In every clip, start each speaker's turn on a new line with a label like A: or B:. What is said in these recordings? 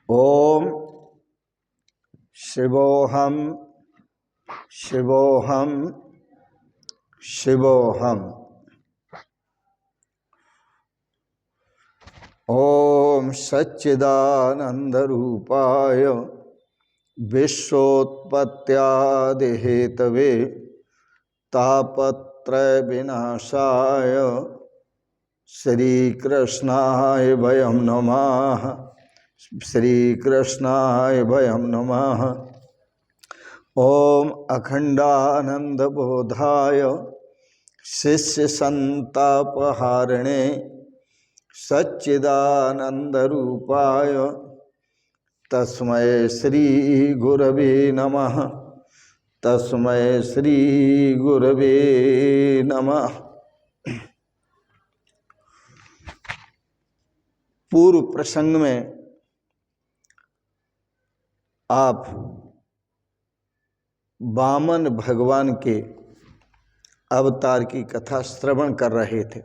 A: ओम शिवोहम शिवोहम शिवोहम। ओम सच्चिदानंद रूपाय विश्वोत्पत्त्यादि Hathaway तापत्रय विनाशाय श्री कृष्णाय वयं नमः। श्री कृष्णाय वयं नमः। ओम अखंडानंद बोधाय शिष्य संतापहारिणे सच्चिदानंद रूपाय तस्मै श्री गुरवे नमः। तस्मै श्री गुरवे नमः। पूर्व प्रसंग में आप वामन भगवान के अवतार की कथा श्रवण कर रहे थे।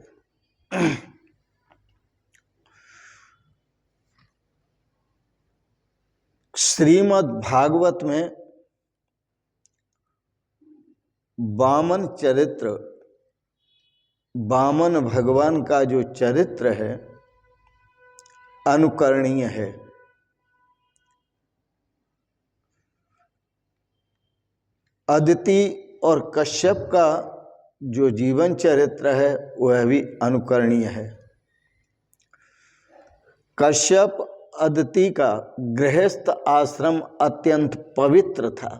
A: श्रीमद् भागवत में वामन चरित्र, वामन भगवान का जो चरित्र है अनुकरणीय है। अदिति और कश्यप का जो जीवन चरित्र है वह भी अनुकरणीय है। कश्यप अदिति का गृहस्थ आश्रम अत्यंत पवित्र था,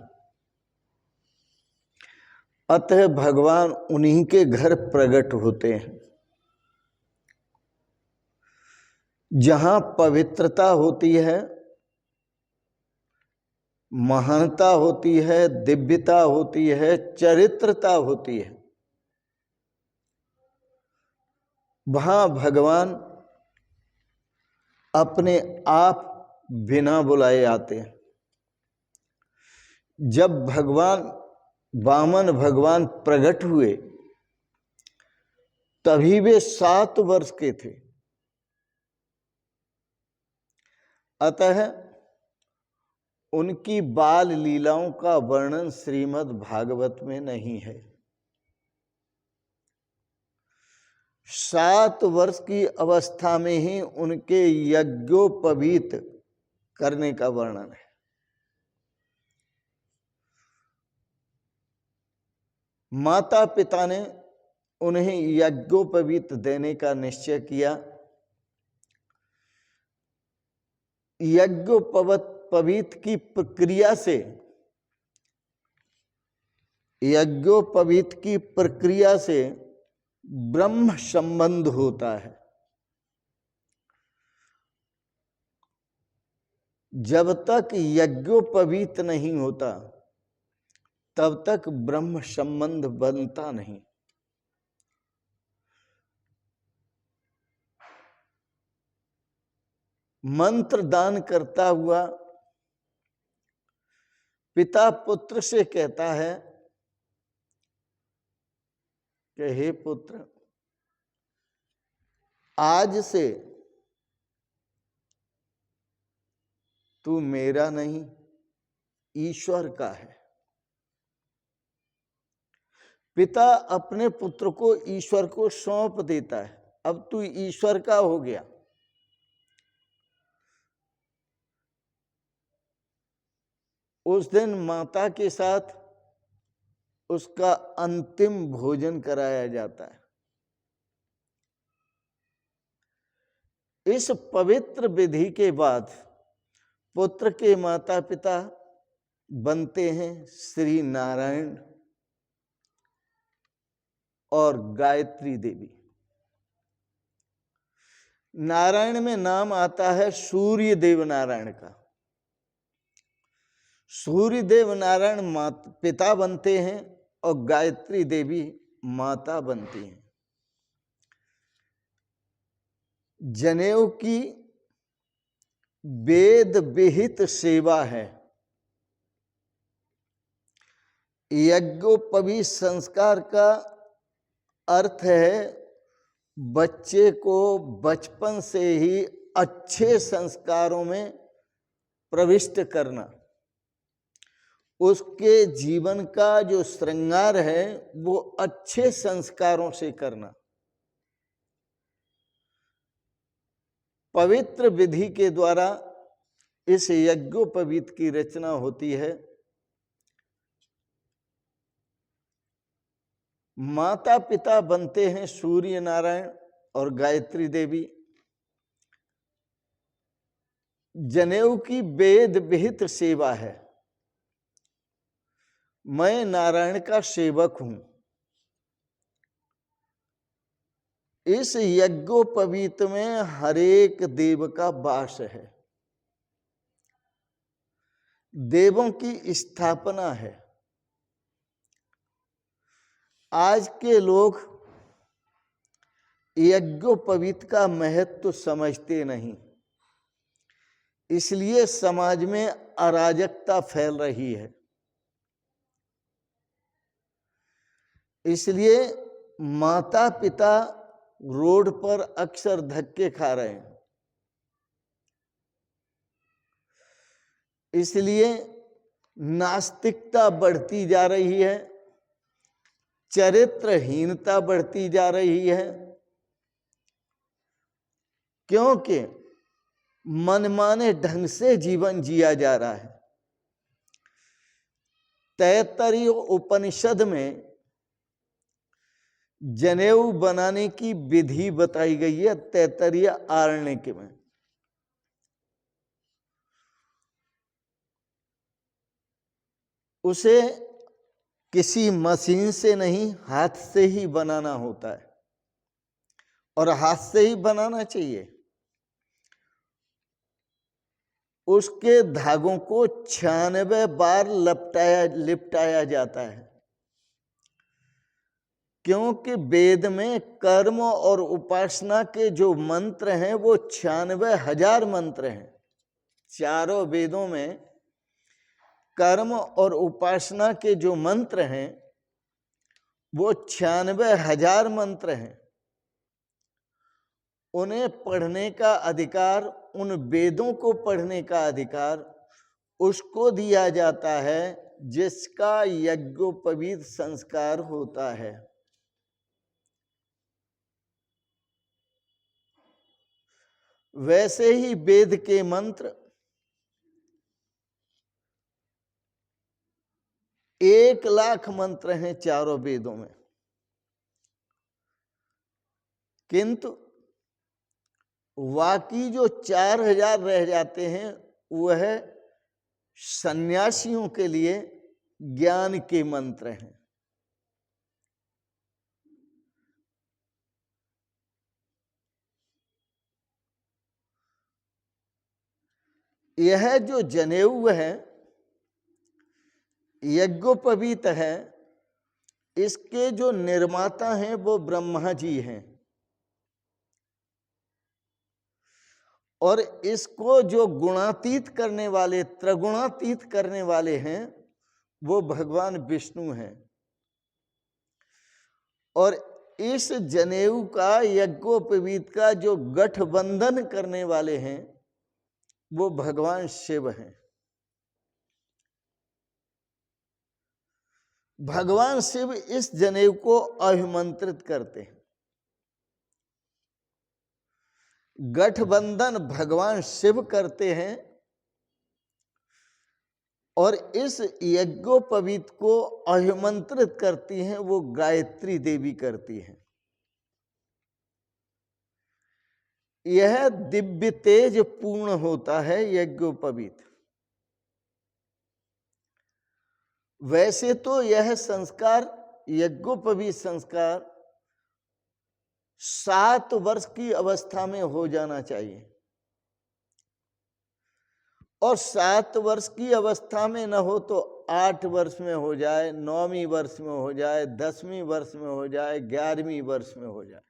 A: अतः भगवान उन्हीं के घर प्रकट होते हैं। जहाँ पवित्रता होती है, महानता होती है, दिव्यता होती है, चरित्रता होती है, वहाँ भगवान अपने आप बिना बुलाए आते हैं। जब भगवान वामन भगवान प्रकट हुए तभी वे 7 वर्ष के थे, अतः उनकी बाल लीलाओं का वर्णन श्रीमद् भागवत में नहीं है। 7 वर्ष की अवस्था में ही उनके यज्ञोपवीत करने का वर्णन है। माता पिता ने उन्हें यज्ञोपवीत देने का निश्चय किया। यज्ञोपवीत की प्रक्रिया से, यज्ञोपवीत की प्रक्रिया से ब्रह्म संबंध होता है। जब तक यज्ञोपवीत नहीं होता तब तक ब्रह्म संबंध बनता नहीं। मंत्र दान करता हुआ पिता पुत्र से कहता है कि हे पुत्र, आज से तू मेरा नहीं ईश्वर का है। पिता अपने पुत्र को ईश्वर को सौंप देता है, अब तू ईश्वर का हो गया। उस दिन माता के साथ उसका अंतिम भोजन कराया जाता है। इस पवित्र विधि के बाद पुत्र के माता पिता बनते हैं श्री नारायण और गायत्री देवी। नारायण में नाम आता है सूर्य देव नारायण का। सूर्य देव नारायण पिता बनते हैं और गायत्री देवी माता बनती हैं। जनेऊ की वेद विहित सेवा है। यज्ञोपवीत संस्कार का अर्थ है बच्चे को बचपन से ही अच्छे संस्कारों में प्रविष्ट करना, उसके जीवन का जो श्रृंगार है वो अच्छे संस्कारों से करना। पवित्र विधि के द्वारा इस यज्ञोपवीत की रचना होती है। माता पिता बनते हैं सूर्य नारायण और गायत्री देवी। जनेऊ की वेद विहित सेवा है। मैं नारायण का सेवक हूं। इस यज्ञोपवीत में हरेक देव का वास है, देवों की स्थापना है। आज के लोग यज्ञोपवीत का महत्व समझते नहीं, इसलिए समाज में अराजकता फैल रही है। इसलिए माता पिता रोड पर अक्सर धक्के खा रहे हैं। इसलिए नास्तिकता बढ़ती जा रही है, चरित्रहीनता बढ़ती जा रही है, क्योंकि मनमाने ढंग से जीवन जिया जा रहा है। तैत्तरीय उपनिषद में जनेऊ बनाने की विधि बताई गई है। तैत्तरीय आरण्यक में उसे किसी मशीन से नहीं, हाथ से ही बनाना होता है, और हाथ से ही बनाना चाहिए। उसके धागों को 96 बार लिपटाया जाता है, क्योंकि वेद में कर्म और उपासना के जो मंत्र हैं वो 96,000 मंत्र हैं। चारों वेदों में कर्म और उपासना के जो मंत्र हैं वो 96,000 मंत्र हैं। उन्हें पढ़ने का अधिकार, उन वेदों को पढ़ने का अधिकार उसको दिया जाता है जिसका यज्ञोपवीत संस्कार होता है। वैसे ही वेद के मंत्र 1,00,000 मंत्र हैं चारों वेदों में, किंतु बाकी जो 4,000 रह जाते हैं वह सन्यासियों के लिए ज्ञान के मंत्र हैं। यह जो जनेऊ है, यज्ञोपवीत है, इसके जो निर्माता हैं वो ब्रह्मा जी हैं, और इसको जो गुणातीत करने वाले, त्रिगुणातीत करने वाले हैं वो भगवान विष्णु हैं। और इस जनेऊ का, यज्ञोपवीत का जो गठबंधन करने वाले हैं वो भगवान शिव हैं। भगवान शिव इस जनेऊ को अभिमंत्रित करते हैं। गठबंधन भगवान शिव करते हैं और इस यज्ञोपवीत को अभिमंत्रित करती हैं वो गायत्री देवी करती हैं। यह दिव्य तेज पूर्ण होता है यज्ञोपवीत। वैसे तो यह संस्कार, यज्ञोपवीत संस्कार 7 वर्ष की अवस्था में हो जाना चाहिए, और 7 वर्ष की अवस्था में न हो तो 8 वर्ष में हो जाए, 9वीं वर्ष में हो जाए, 10वीं वर्ष में हो जाए, 11वीं वर्ष में हो जाए।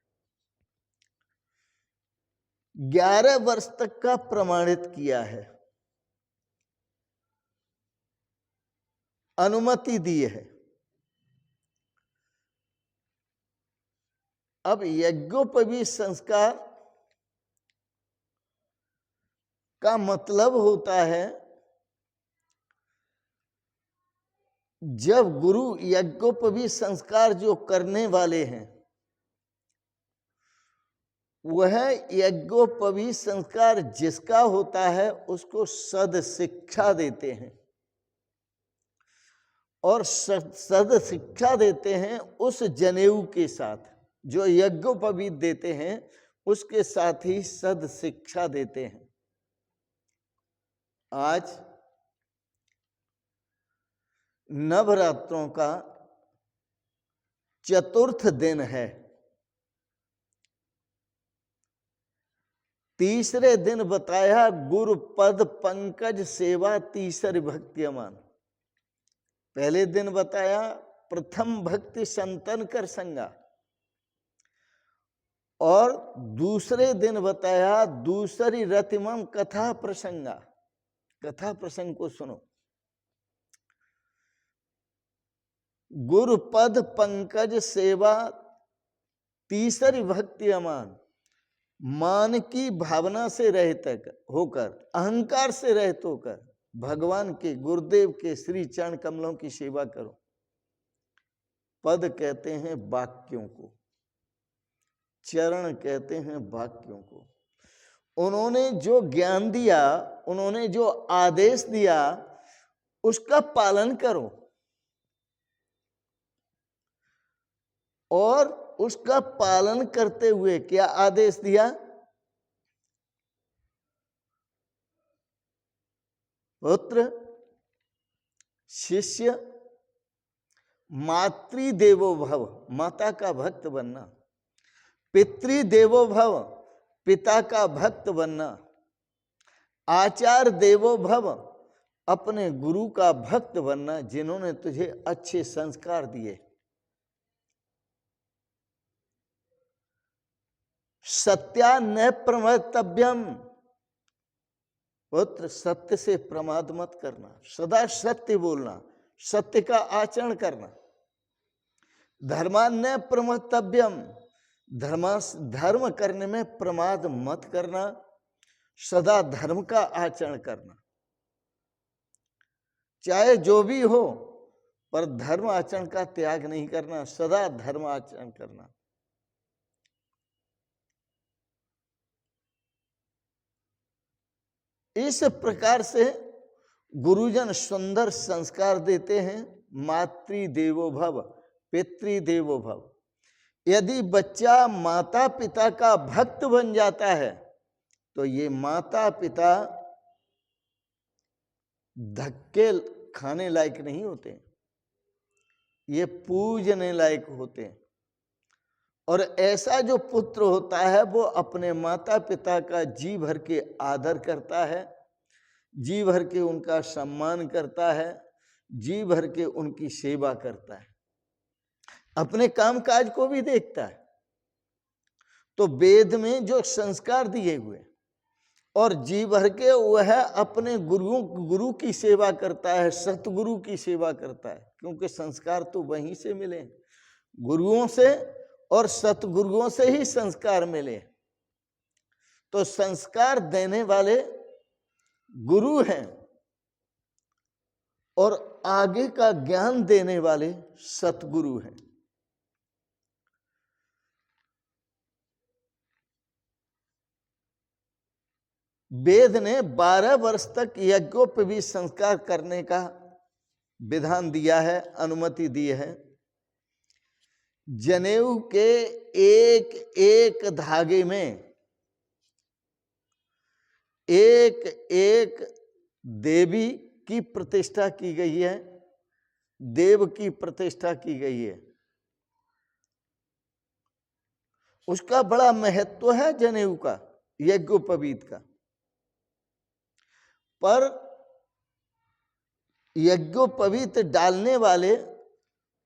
A: 11 वर्ष तक का प्रमाणित किया है, अनुमति दी है। अब यज्ञोपवीत संस्कार का मतलब होता है जब गुरु यज्ञोपवीत संस्कार जो करने वाले हैं, वह यज्ञोपवीत संस्कार जिसका होता है उसको सद शिक्षा देते हैं, और सद शिक्षा देते हैं उस जनेऊ के साथ। जो यज्ञोपवीत देते हैं उसके साथ ही सद शिक्षा देते हैं। आज नवरात्रों का चतुर्थ दिन है। तीसरे दिन बताया गुरु पद पंकज सेवा तीसरी भक्तियमान। पहले दिन बताया प्रथम भक्ति संतन कर संगा, और दूसरे दिन बताया दूसरी रतिमम कथा प्रसंगा। कथा प्रसंग को सुनो। गुरु पद पंकज सेवा तीसरी भक्ति अमान। मान की भावना से रहित होकर, अहंकार से रहित होकर भगवान के, गुरुदेव के श्री चरण कमलों की सेवा करो। पद कहते हैं वाक्यों को, चरण कहते हैं वाक्यों को। उन्होंने जो ज्ञान दिया, उन्होंने जो आदेश दिया, उसका पालन करो, और उसका पालन करते हुए क्या आदेश दिया? पुत्र, शिष्य, मातृदेवो भव, माता का भक्त बनना, पितृदेवो भव, पिता का भक्त बनना, आचार्य देवो भव, अपने गुरु का भक्त बनना, जिन्होंने तुझे अच्छे संस्कार दिए। सत्या न प्रमतव्यम, पुत्र सत्य से प्रमाद मत करना, सदा सत्य बोलना, सत्य का आचरण करना। धर्मान न प्रमतव्यम, धर्म करने में प्रमाद मत करना, सदा धर्म का आचरण करना। चाहे जो भी हो, पर धर्म आचरण का त्याग नहीं करना, सदा धर्म आचरण करना। इस प्रकार से गुरुजन सुंदर संस्कार देते हैं। मातृदेवो भव, पितृदेवो भव। यदि बच्चा माता पिता का भक्त बन जाता है, तो ये माता पिता धक्के खाने लायक नहीं होते, ये पूजने लायक होते हैं। और ऐसा जो पुत्र होता है वो अपने माता पिता का जी भर के आदर करता है, जी भर के उनका सम्मान करता है, जी भर के उनकी सेवा करता है, अपने काम काज को भी देखता है। तो वेद में जो संस्कार दिए हुए, और जी भर के वह अपने गुरु की सेवा करता है, सतगुरु की सेवा करता है, क्योंकि संस्कार तो वहीं से मिले, गुरुओं से और सतगुरुओं से ही संस्कार मिले। तो संस्कार देने वाले गुरु हैं, और आगे का ज्ञान देने वाले सतगुरु हैं। वेद ने 12 वर्ष तक यज्ञोपवीत संस्कार करने का विधान दिया है, अनुमति दी है। जनेऊ के एक एक धागे में एक एक देवी की प्रतिष्ठा की गई है, देव की प्रतिष्ठा की गई है। उसका बड़ा महत्व है जनेऊ का, यज्ञोपवीत का। पर यज्ञोपवीत डालने वाले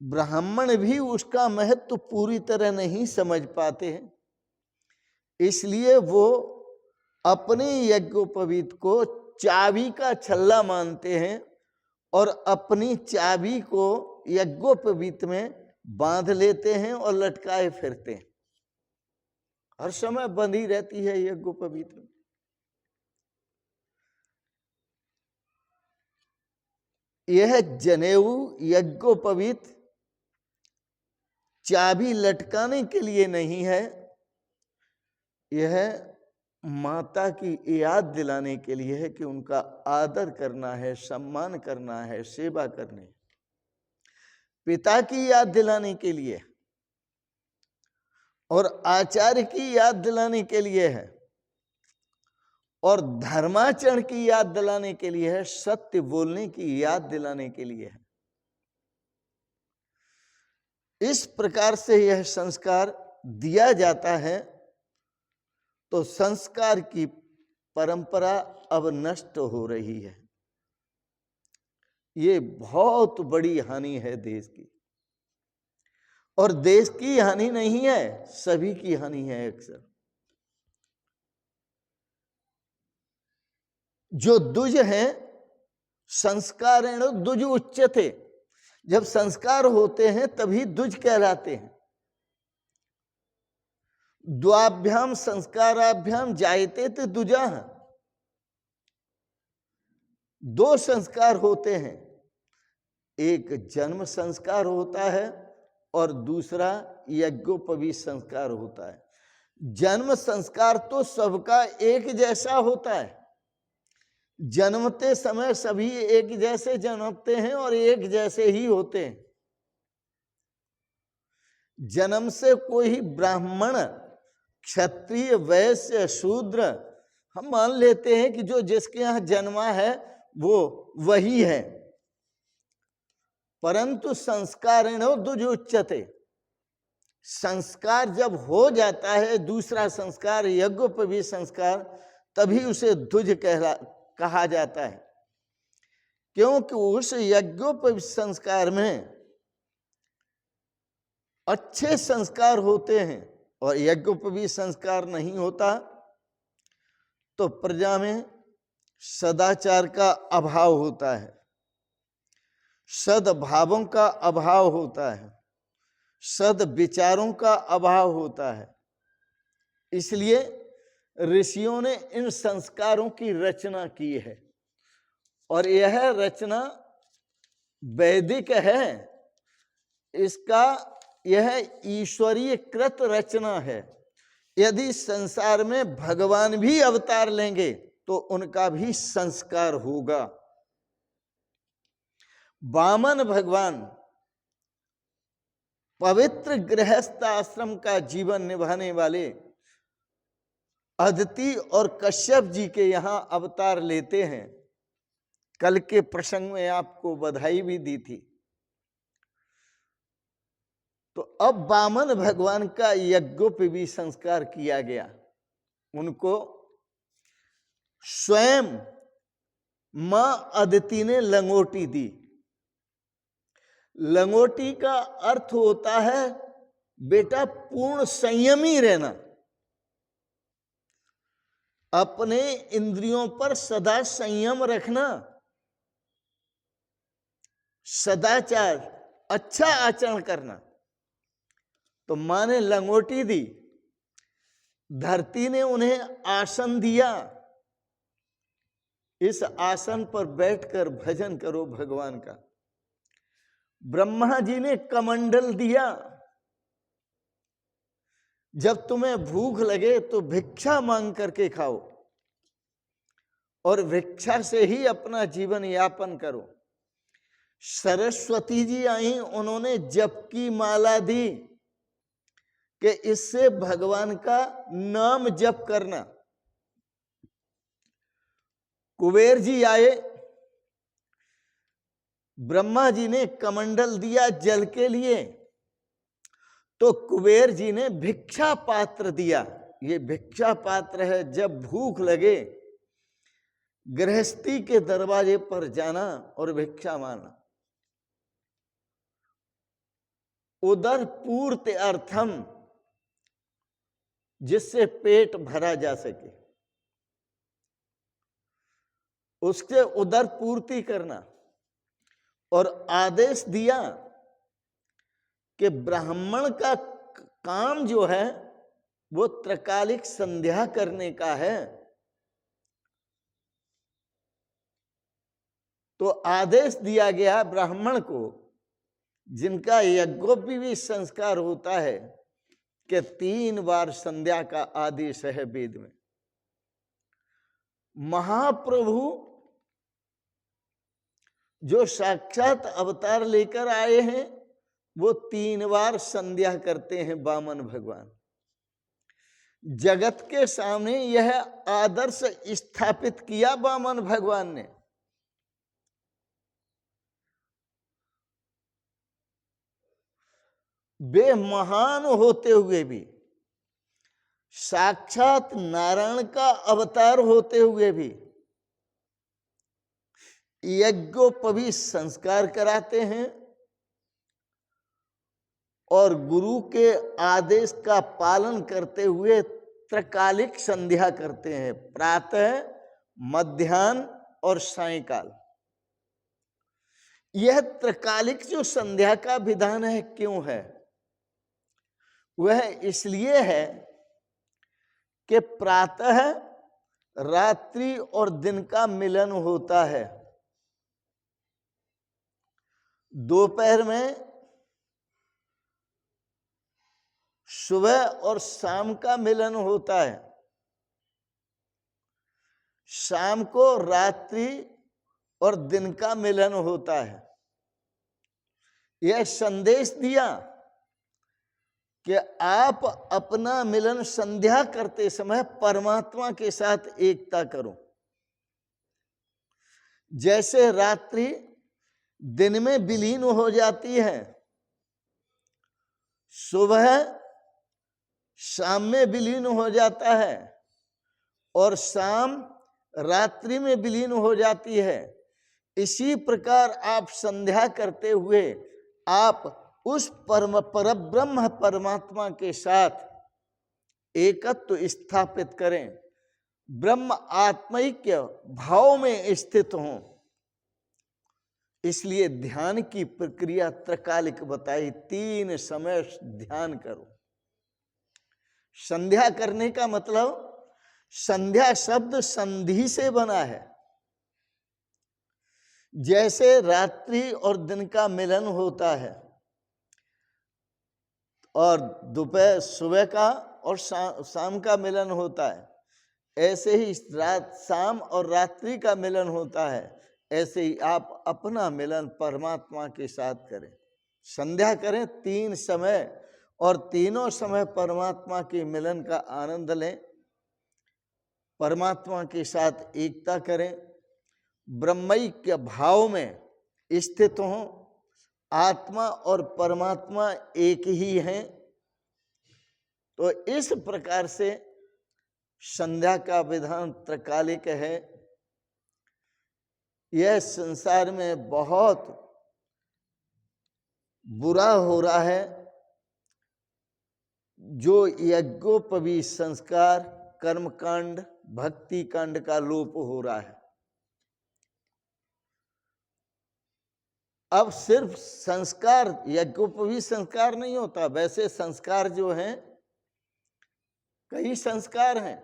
A: ब्राह्मण भी उसका महत्व पूरी तरह नहीं समझ पाते हैं, इसलिए वो अपने यज्ञोपवीत को चाबी का छल्ला मानते हैं, और अपनी चाबी को यज्ञोपवीत में बांध लेते हैं और लटकाए फिरते हैं। हर समय बंधी रहती है यज्ञोपवीत में। यह जनेऊ यज्ञोपवीत चाबी लटकाने के लिए नहीं है, यह माता की याद दिलाने के लिए है कि उनका आदर करना है, सम्मान करना है, सेवा करनी है। पिता की याद दिलाने के लिए और आचार्य की याद दिलाने के लिए है और धर्माचरण की याद दिलाने के लिए है, सत्य बोलने की याद दिलाने के लिए है। इस प्रकार से यह संस्कार दिया जाता है तो संस्कार की परंपरा अब नष्ट हो रही है। ये बहुत बड़ी हानि है देश की, और देश की हानि नहीं है, सभी की हानि है। अक्सर जो दुज है संस्कारेण दुज उच्यते, जब संस्कार होते हैं तभी दुज कहलाते हैं। द्वाभ्याम संस्काराभ्याम जायते ते दुजाः, दो संस्कार होते हैं, एक जन्म संस्कार होता है और दूसरा यज्ञोपवीत संस्कार होता है। जन्म संस्कार तो सबका एक जैसा होता है, जन्मते समय सभी एक जैसे जन्मते हैं और एक जैसे ही होते हैं। जन्म से कोई ब्राह्मण, क्षत्रिय, वैश्य, शूद्र हम मान लेते हैं कि जो जिसके यहां जन्मा है वो वही है, परंतु संस्कारेण दुज उच्यते, संस्कार जब हो जाता है दूसरा संस्कार यज्ञोपवीत संस्कार, तभी उसे दुज कहा जाता है। क्योंकि उस यज्ञोपवीत संस्कार में अच्छे संस्कार होते हैं और यज्ञोपवीत संस्कार नहीं होता तो प्रजा में सदाचार का अभाव होता है, सद्भावों का अभाव होता है, सद विचारों का अभाव होता है। इसलिए ऋषियों ने इन संस्कारों की रचना की है और यह रचना वैदिक है। इसका यह ईश्वरीय कृत रचना है। यदि संसार में भगवान भी अवतार लेंगे तो उनका भी संस्कार होगा। वामन भगवान पवित्र गृहस्थ आश्रम का जीवन निभाने वाले अदिति और कश्यप जी के यहां अवतार लेते हैं। कल के प्रसंग में आपको बधाई भी दी थी। तो अब वामन भगवान का यज्ञोपवीत संस्कार किया गया। उनको स्वयं मां अदिति ने लंगोटी दी। लंगोटी का अर्थ होता है बेटा पूर्ण संयमी रहना, अपने इंद्रियों पर सदा संयम रखना, सदाचार, अच्छा आचरण करना। तो मां ने लंगोटी दी, धरती ने उन्हें आसन दिया, इस आसन पर बैठकर भजन करो भगवान का। ब्रह्मा जी ने कमंडल दिया, जब तुम्हें भूख लगे तो भिक्षा मांग करके खाओ और भिक्षा से ही अपना जीवन यापन करो। सरस्वती जी आई, उन्होंने जप की माला दी कि इससे भगवान का नाम जप करना। कुबेर जी आए, ब्रह्मा जी ने कमंडल दिया जल के लिए, तो कुबेर जी ने भिक्षा पात्र दिया। ये भिक्षा पात्र है, जब भूख लगे गृहस्थी के दरवाजे पर जाना और भिक्षा मांगना। उदर पूर्ति अर्थम, जिससे पेट भरा जा सके, उसके उदर पूर्ति करना। और आदेश दिया कि ब्राह्मण का काम जो है वो त्रकालिक संध्या करने का है। तो आदेश दिया गया ब्राह्मण को, जिनका यज्ञोपवीत संस्कार होता है, कि 3 बार संध्या का आदेश है वेद में। महाप्रभु जो साक्षात अवतार लेकर आए हैं, वो 3 बार संध्या करते हैं वामन भगवान। जगत के सामने यह आदर्श स्थापित किया वामन भगवान ने। वे महान होते हुए भी, साक्षात नारायण का अवतार होते हुए भी यज्ञोपवीत संस्कार कराते हैं और गुरु के आदेश का पालन करते हुए त्रकालिक संध्या करते हैं, प्रातः, मध्याह्न और सायंकाल। यह त्रकालिक जो संध्या का विधान है, क्यों है? वह इसलिए है कि प्रातः, रात्रि और दिन का मिलन होता है, दोपहर में सुबह और शाम का मिलन होता है, शाम को रात्रि और दिन का मिलन होता है। यह संदेश दिया कि आप अपना मिलन संध्या करते समय परमात्मा के साथ एकता करो। जैसे रात्रि दिन में विलीन हो जाती है, सुबह शाम में विलीन हो जाता है और शाम रात्रि में विलीन हो जाती है, इसी प्रकार आप संध्या करते हुए आप उस परब्रह्म परमात्मा के साथ एकत्व स्थापित करें, ब्रह्म आत्मैक्य भाव में स्थित हों। इसलिए ध्यान की प्रक्रिया त्रकालिक बताई, 3 समय ध्यान करो। संध्या करने का मतलब, संध्या शब्द संधि से बना है। जैसे रात्रि और दिन का मिलन होता है और दोपहर सुबह का और शाम का मिलन होता है, ऐसे ही शाम और रात्रि का मिलन होता है। ऐसे ही आप अपना मिलन परमात्मा के साथ करें, संध्या करें 3 समय, और तीनों समय परमात्मा के मिलन का आनंद लें, परमात्मा के साथ एकता करें, ब्रह्मैक्य भाव में स्थित हों। आत्मा और परमात्मा एक ही हैं। तो इस प्रकार से संध्या का विधान त्रकालिक है। यह संसार में बहुत बुरा हो रहा है, जो यज्ञोपवीत संस्कार, कर्मकांड, भक्ति कांड का लोप हो रहा है। अब सिर्फ संस्कार, यज्ञोपवीत संस्कार नहीं होता, वैसे संस्कार जो हैं, कई संस्कार हैं,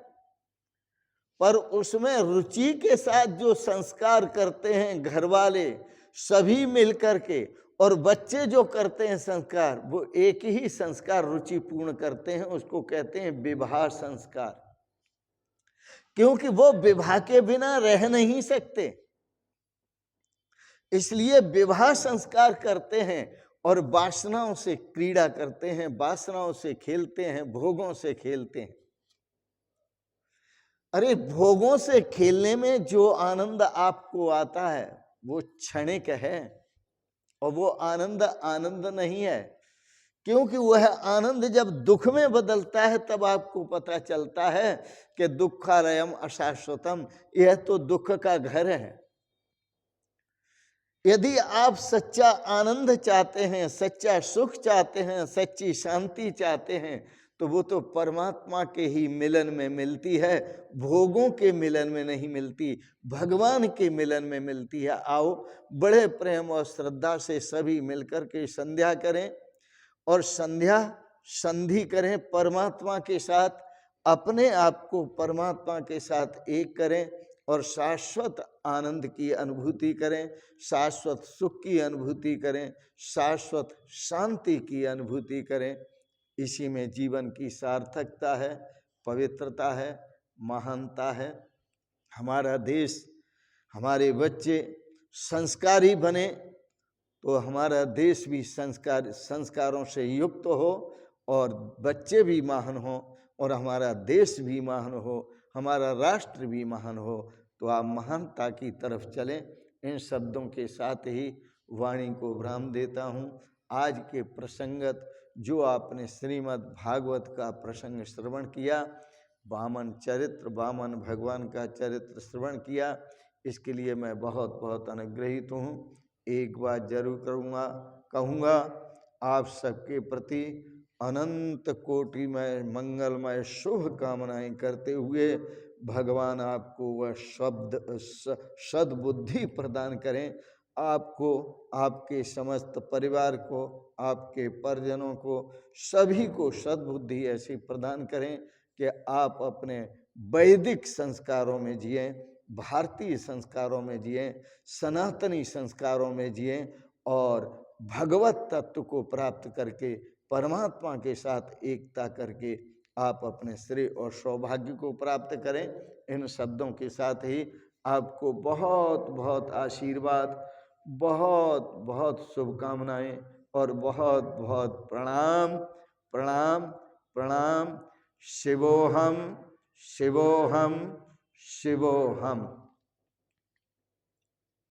A: पर उसमें रुचि के साथ जो संस्कार करते हैं घर वाले सभी मिलकर के, और बच्चे जो करते हैं संस्कार, वो एक ही संस्कार रुचि पूर्ण करते हैं, उसको कहते हैं विवाह संस्कार। क्योंकि वो विवाह के बिना रह नहीं सकते, इसलिए विवाह संस्कार करते हैं और वासनाओं से क्रीड़ा करते हैं, वासनाओं से खेलते हैं, भोगों से खेलते हैं। अरे भोगों से खेलने में जो आनंद आपको आता है वो क्षणिक है, और वो आनंद आनंद नहीं है। क्योंकि वह आनंद जब दुख में बदलता है तब आपको पता चलता है कि दुखालयम अशाश्वतम, यह तो दुख का घर है। यदि आप सच्चा आनंद चाहते हैं, सच्चा सुख चाहते हैं, सच्ची शांति चाहते हैं, तो वो तो परमात्मा के ही मिलन में मिलती है, भोगों के मिलन में नहीं मिलती, भगवान के मिलन में मिलती है। आओ बड़े प्रेम और श्रद्धा से सभी मिलकर के संध्या करें, और संध्या संधि करें परमात्मा के साथ, अपने आप को परमात्मा के साथ एक करें, और शाश्वत आनंद की अनुभूति करें, शाश्वत सुख की अनुभूति करें, शाश्वत शांति की अनुभूति करें। इसी में जीवन की सार्थकता है, पवित्रता है, महानता है। हमारा देश, हमारे बच्चे संस्कारी बने तो हमारा देश भी संस्कारों से युक्त हो और बच्चे भी महान हो और हमारा देश भी महान हो, हमारा राष्ट्र भी महान हो। तो आप महानता की तरफ चलें। इन शब्दों के साथ ही वाणी को विराम देता हूँ। आज के प्रसंगत जो आपने श्रीमद् भागवत का प्रसंग श्रवण किया, वामन चरित्र, वामन भगवान का चरित्र श्रवण किया, इसके लिए मैं बहुत बहुत अनुग्रहित हूँ। एक बात जरूर कहूँगा, आप सबके प्रति अनंत कोटि में मंगलमय शुभ कामनाएं करते हुए भगवान आपको वह सद्बुद्धि प्रदान करें, आपको, आपके समस्त परिवार को, आपके परिजनों को, सभी को सद्बुद्धि ऐसी प्रदान करें कि आप अपने वैदिक संस्कारों में जिएं, भारतीय संस्कारों में जिएं, सनातनी संस्कारों में जिएं और भगवत तत्व को प्राप्त करके परमात्मा के साथ एकता करके आप अपने श्रेय और सौभाग्य को प्राप्त करें। इन शब्दों के साथ ही आपको बहुत बहुत आशीर्वाद, बहुत बहुत शुभकामनाएं और बहुत बहुत प्रणाम प्रणाम प्रणाम। शिवोहम शिवोहम शिवोहम।